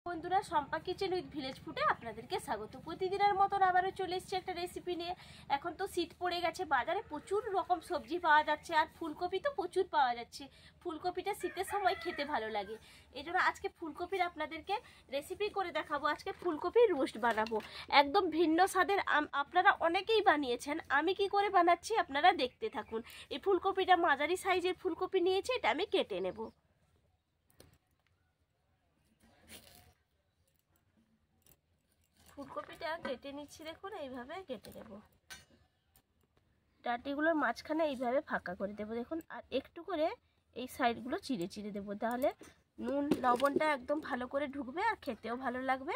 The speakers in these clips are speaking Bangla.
বন্ধুরা, শম্পা কিচেন উইথ ভিলেজ ফুডে আপনাদেরকে স্বাগত। প্রতিদিনের মতন আবারও চলে এসেছি একটা রেসিপি নিয়ে। এখন তো শীত পড়ে গেছে, বাজারে প্রচুর রকম সবজি পাওয়া যাচ্ছে, আর ফুলকপি তো প্রচুর পাওয়া যাচ্ছে। ফুলকপিটা শীতের সময় খেতে ভালো লাগে, এই জন্য আজকে ফুলকপির আপনাদেরকে রেসিপি করে দেখাবো। আজকে ফুলকপির রোস্ট বানাবো, একদম ভিন্ন স্বাদের। আপনারা অনেকেই বানিয়েছেন, আমি কি করে বানাচ্ছি আপনারা দেখতে থাকুন। এই ফুলকপিটা মাঝারি সাইজের ফুলকপি নিয়েছি, এটা আমি কেটে নেব। ফুলকপিটা কেটে নিচ্ছি, দেখুন এইভাবে কেটে নেব। ডাঁটিগুলোর মাঝখানে এইভাবে ফাঁকা করে দেবো, দেখুন। আর একটু করে এই সাইডগুলো চিড়ে চিড়ে দেবো, তাহলে নুন লবণটা একদম ভালো করে ঢুকবে আর খেতেও ভালো লাগবে।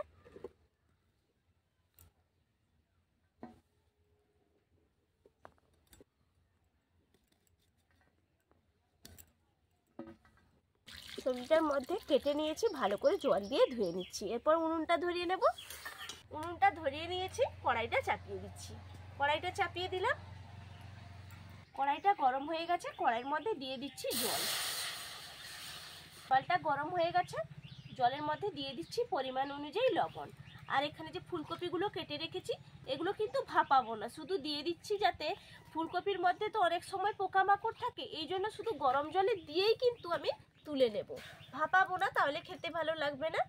সবজিটার মধ্যে কেটে নিয়েছি, ভালো করে জল দিয়ে ধুয়ে নিচ্ছি। এরপর উনুনটা ধরিয়ে নেব। উনুনটা ধরিয়ে নিয়েছি, কড়াইটা চাপিয়ে দিচ্ছি। কড়াইটা চাপিয়ে দিলাম, কড়াইটা গরম হয়ে গেছে। কড়াইয়ের মধ্যে দিয়ে দিচ্ছি জল। জলটা গরম হয়ে গেছে, জলের মধ্যে দিয়ে দিচ্ছি পরিমাণ অনুযায়ী লবণ। আর এখানে যে ফুলকপিগুলো কেটে রেখেছি, এগুলো কিন্তু ভাপাবো না, শুধু দিয়ে দিচ্ছি, যাতে ফুলকপির মধ্যে তো অনেক সময় পোকামাকড় থাকে, এই জন্য শুধু গরম জলে দিয়েই কিন্তু আমি তুলে নেব। ভাপাবো না, তাহলে খেতে ভালো লাগবে না।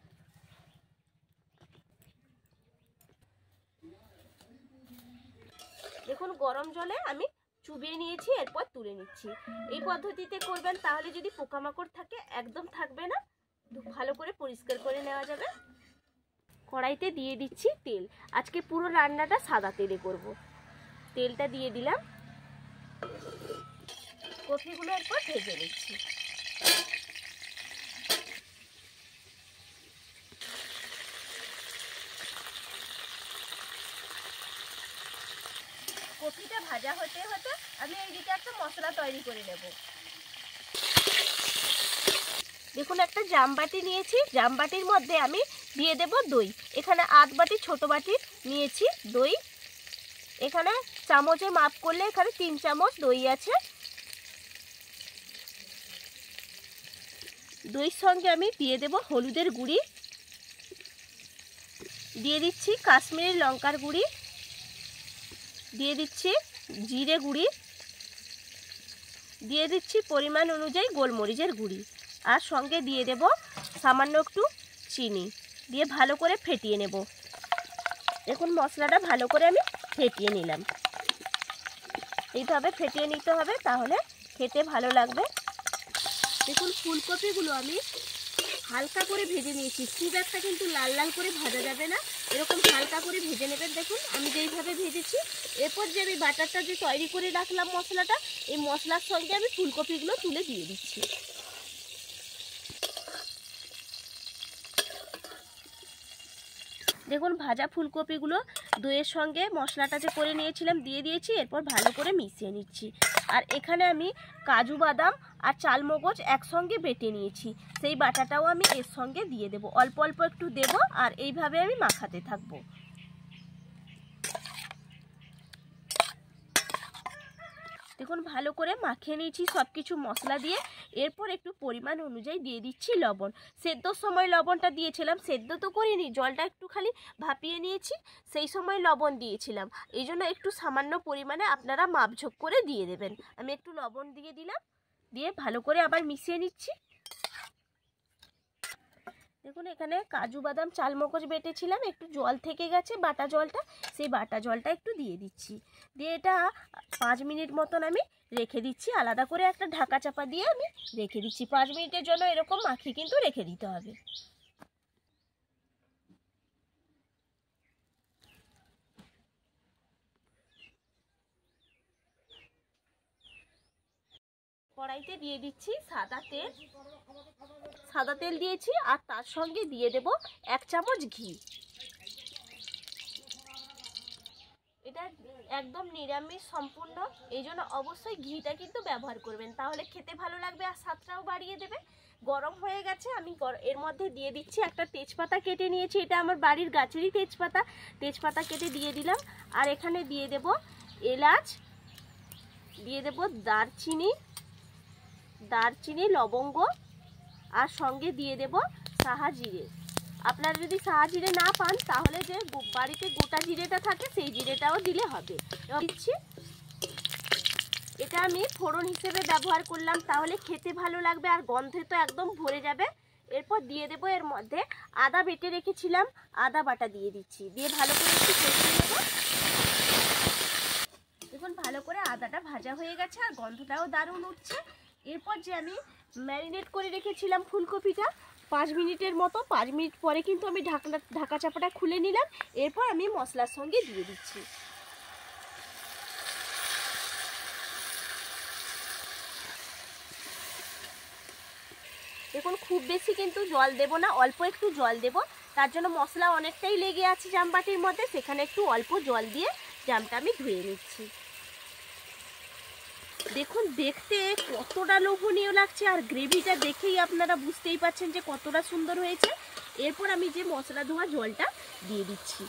দেখুন গরম জলে আমি চুবিয়ে নিয়েছি, এরপর তুলে নিচ্ছি। এই পদ্ধতিতে করবেন, তাহলে যদি পোকামাকড় থাকে একদম থাকবে না, ভালো করে পরিষ্কার করে নেওয়া যাবে। কড়াইতে দিয়ে দিচ্ছি তেল। আজকে পুরো রান্নাটা সাদা তেলে করব। তেলটা দিয়ে দিলাম, কপিগুলো এরপর ভেজে নিচ্ছি। কপিটা ভাজা হতে হতে আমি এইদিকে একটা মশলা তৈরি করে নেব। দেখুন একটা জামবাটি নিয়েছি, জামবাটির মধ্যে আমি দিয়ে দেব দই। এখানে 8 বাটি ছোট বাটির নিয়েছি দই। এখানে চামচে মাপ করলে এখানে 3 চামচ দই আছে। দইয়ের সঙ্গে আমি দিয়ে দেব হলুদের গুঁড়ি, দিয়ে দিচ্ছি কাশ্মীরি লঙ্কার গুঁড়ি, দিয়ে দিচ্ছি জিরে গুঁড়ি, দিয়ে দিচ্ছি পরিমাণ অনুযায়ী গোলমরিচের গুঁড়ি, আর সঙ্গে দিয়ে দেব সামান্য একটু চিনি, দিয়ে ভালো করে ফেটিয়ে নেব। দেখুন মশলাটা ভালো করে আমি ফেটিয়ে নিলাম। এইভাবে ফেটিয়ে নিতে হবে, তাহলে খেতে ভালো লাগবে। দেখুন ফুলকপিগুলো আমি হালকা করে ভেজে নিয়েছি, খুব একটা কিন্তু লাল লাল করে ভাজা যাবে না, এরকম হালকা করে ভেজে নেবেন। দেখুন আমি যেইভাবে ভেজেছি। এরপর যে আমি বাটারটা যে তৈরি করে রাখলাম মশলাটা, এই মশলার সঙ্গে আমি ফুলকপিগুলো তুলে দিয়ে দিচ্ছি। দেখুন ভাজা ফুলকপিগুলো দইয়ের সঙ্গে মশলাটা যে করে নিয়েছিলাম দিয়ে দিয়েছি, এরপর ভালো করে মিশিয়ে নিচ্ছি। আর এখানে আমি কাজু বাদাম আর চালমগজ একসঙ্গে বেটে নিয়েছি, সেই বাটাটাও আমি এর সঙ্গে দিয়ে দেব। অল্প অল্প একটু দেব, আর এইভাবে আমি মাখাতে থাকবো। দেখুন ভালো করে মাখিয়ে নিয়েছি সব কিছু মশলা দিয়ে। এরপর একটু পরিমাণ অনুযায়ী দিয়ে দিচ্ছি লবণ। সেদ্ধর সময় লবণটা দিয়েছিলাম, সেদ্ধ তো করিনি, জলটা একটু খালি ভাপিয়ে নিয়েছি, সেই সময় লবণ দিয়েছিলাম, এই জন্য একটু সামান্য পরিমাণে আপনারা মাপঝোঁক করে দিয়ে দেবেন। আমি একটু লবণ দিয়ে দিলাম, দিয়ে ভালো করে আবার মিশিয়ে নিচ্ছি। দেখুন এখানে কাজু বাদাম চালমগজ বেটেছিলাম, একটু জল থেকে গেছে বাটা জলটা, সেই বাটা জলটা একটু দিয়ে দিচ্ছি। দিয়ে এটা 5 মিনিট মতন আমি রেখে দিচ্ছি, আলাদা করে একটা ঢাকা চাপা দিয়ে আমি রেখে দিচ্ছি। 5 মিনিটের জন্য এরকম মাখিয়ে কিন্তু রেখে দিতে হবে। কড়াইতে দিয়ে দিচ্ছি সাদা তেল দিয়েছি, আর তার সঙ্গে দিয়ে দেব 1 চামচ ঘি। এটা একদম নিরামিষ সম্পূর্ণ, এই জন্য অবশ্যই ঘিটা কিন্তু ব্যবহার করবেন, তাহলে খেতে ভালো লাগবে আর স্বাদটাও বাড়িয়ে দেবে। গরম হয়ে গেছে, আমি এর মধ্যে দিয়ে দিচ্ছি একটা তেজপাতা কেটে নিয়েছি, এটা আমার বাড়ির গাছেরই তেজপাতা কেটে দিয়ে দিলাম। আর এখানে দিয়ে দেব এলাচ, দিয়ে দেব দারচিনি লবঙ্গ, আর সঙ্গে দিয়ে দেব সাহা জিরে, আপনারা যদি সাহা জিরে না পান তাহলে যে বাড়িতে গোটা জিরেটা থাকে সেই জিরেটাও দিলে হবে। দিচ্ছি, এটা আমি ফোড়ন হিসেবে ব্যবহার করলাম, তাহলে খেতে ভালো লাগবে আর গন্ধে তো একদম ভরে যাবে। এরপর দিয়ে দেবো এর মধ্যে আদা বেটে রেখেছিলাম, আদা বাটা দিয়ে দিচ্ছি, দিয়ে ভালো করে একটু কষিয়ে নেবো। দেখুন ভালো করে আদাটা ভাজা হয়ে গেছে আর গন্ধটাও দারুণ উঠছে। এরপর যে আমি ম্যারিনেট করে রেখেছিলাম ফুলকপিটা 5 মিনিটের মতো, 5 মিনিট পরে কিন্তু আমি ঢাকা চাপাটা খুলে নিলাম। এরপর আমি মশলার সঙ্গে দিয়ে দিচ্ছি। দেখুন খুব বেশি কিন্তু জল দেব না, অল্প একটু জল দেব, তার জন্য মশলা অনেকটাই লেগে আছে জামবাটির মধ্যে, সেখানে একটু অল্প জল দিয়ে জামটা আমি ধুয়ে নিচ্ছি। দেখুন দেখতে কতটা লোভনীয় লাগছে আর গ্রেভিটা দেখেই আপনারা বুঝতেই পারছেন যে কতটা সুন্দর হয়েছে। এরপর আমি যে মশলা ধোয়া জলটা দিয়ে দিচ্ছি।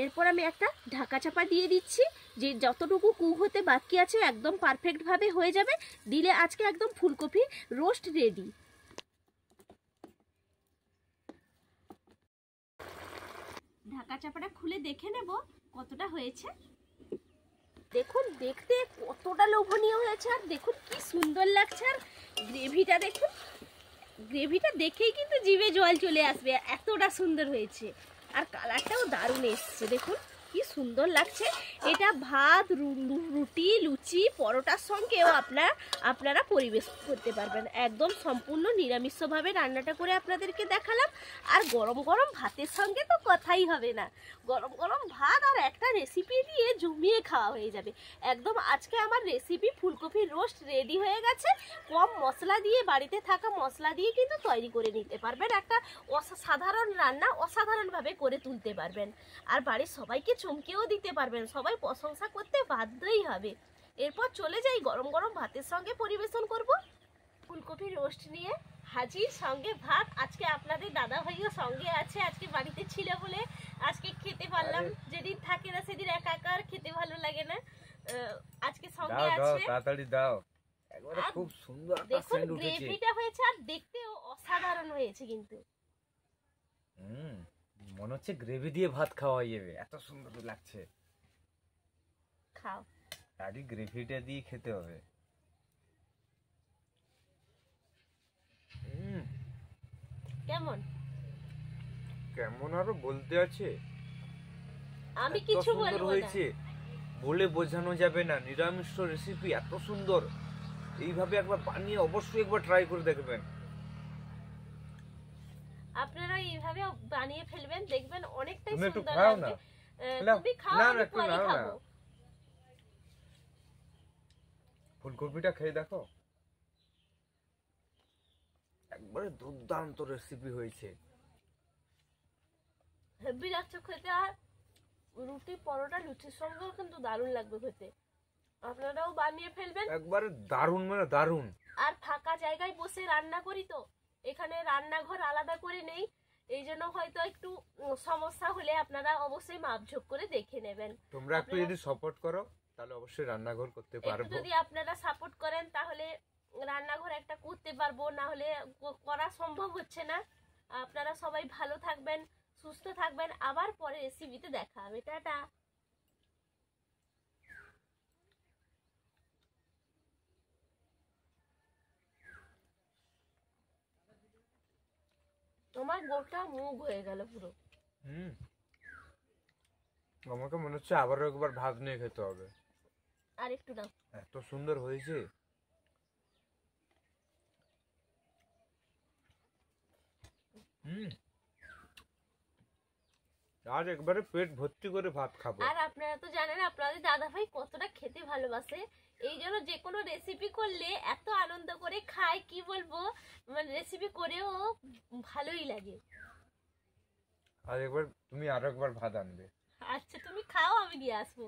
এরপর আমি একটা ঢাকা চাপা দিয়ে দিচ্ছি, যে যতটুকু কুক হতে বাকি আছে একদম পারফেক্টভাবে হয়ে যাবে। দিলে আজকে একদম ফুলকপি রোস্ট রেডি। ঢাকা চাপাটা খুলে দেখে নেব কতটা হয়েছে। দেখুন দেখতে কতটা লোভনীয় হয়েছে আর দেখুন কি সুন্দর লাগছে। আর গ্রেভিটা দেখুন, গ্রেভিটা দেখেই কিন্তু জিভে জল চলে আসবে, এতটা সুন্দর হয়েছে। আর কালারটাও দারুণ এসছে, দেখুন কি সুন্দর লাগছে। এটা ভাত, রুটি, লুচি, পরোটার সঙ্গেও আপনারা পরিবেশ করতে পারবেন। একদম সম্পূর্ণ নিরামিষভাবে রান্নাটা করে আপনাদেরকে দেখালাম। আর গরম গরম ভাতের সঙ্গে তো কথাই হবে না, গরম গরম ভাত আর একটা রেসিপি দিয়ে জমিয়ে খাওয়া হয়ে যাবে একদম। আজকে আমার রেসিপি ফুলকপির রোস্ট রেডি হয়ে গেছে। কম মশলা দিয়ে, বাড়িতে থাকা মশলা দিয়ে কিন্তু তৈরি করে নিতে পারবেন একটা অসাধারণ রান্না, অসাধারণভাবে করে তুলতে পারবেন। আর বাড়ির সবাইকে চমকেও দিতে পারবেন, সবাই প্রশংসা করতে বাধ্যই হবে। এরপর চলে যাই গরম গরম ভাতের সঙ্গে পরিবেশন করব। ফুলকপি রোস্ট নিয়ে হাজির, সঙ্গে ভাত। আজকে আপনাদের দাদা ভাইও সঙ্গে আছে, আজকে বাড়িতে ছিল বলে আজকে খেতে পারলাম। যেদিন থাকে না সেদিন একা একা আর খেতে ভালো লাগে না। আজকে সঙ্গে আছে, তাড়াতাড়ি দাও। একবারে খুব সুন্দর দেখুন গ্রেভিটা হয়েছে আর দেখতেও অসাধারণ হয়েছে কিন্তু। মনে হচ্ছে গ্রেভি দিয়ে ভাত খাওয়া যাবে, এত সুন্দর লাগছে। খাও, আরে গ্রেভিটা দিয়ে খেতে হবে। কেমন কেমন আরো বলতে আছে, আমি কিছু বলবো না, বলে বোঝানো যাবে না। নিরামিষ রেসিপি এত সুন্দর, এইভাবে একবার বানিয়ে অবশ্যই একবার ট্রাই করে দেখবেন। আপনারা এইভাবে বানিয়ে ফেলবেন, দেখবেন অনেকটাই তুমি একটু সুন্দর খাও লাগবে। না, তুমি খাও, না, আমি একটু পরে নাও না। খাবো। ফুলকপিটা খেয়ে দেখো, একবারে দুর্দান্ত রেসিপি হয়েছে। হেভি লাগছে খেতে। আর রুটি, পরোটা, লুচির সঙ্গেও কিন্তু দারুণ লাগবে খেতে। আপনারাও বানিয়ে ফেলবেন, একবারে দারুণ, মানে দারুণ। আর ফাঁকা জায়গায় বসে রান্না করি তো, এখানে রান্নাঘর আলাদা করে নেই, এই জন্য হয়তো একটু সমস্যা হলে আপনারা অবশ্যই মাপঝোপ করে দেখে নেবেন। তোমরা একটু যদি সাপোর্ট করো তাহলে অবশ্যই রান্নাঘর করতে পারবো। যদি আপনারা সাপোর্ট করেন তাহলে রান্নাঘর একটা করতে পারবো, না হলে করা সম্ভব হচ্ছে না। আপনারা সবাই ভালো থাকবেন, সুস্থ থাকবেন। আবার পরে রেসিপিতে দেখা হবে। টাটা। তোমার গোটা মুখ হয়ে গেল পুরো। আমাকে মনে হচ্ছে আবারও একবার ভাত নিয়ে খেতে হবে। আর একটু দাও। এত সুন্দর হয়েছে। আজ একবারে পেট ভর্তি করে ভাত খাবো। আর আপনারা তো জানেন আপনাদের দাদা ভাই কতটা খেতে ভালোবাসে, এই জন্য যে কোনো রেসিপি করলে এত আনন্দ করে খায়, কি বলবো, মানে রেসিপি করেও ভালোই লাগে। আর একবার তুমি আরো একবার ভাত আনবে। আচ্ছা তুমি খাও, আমি দিয়ে আসবো।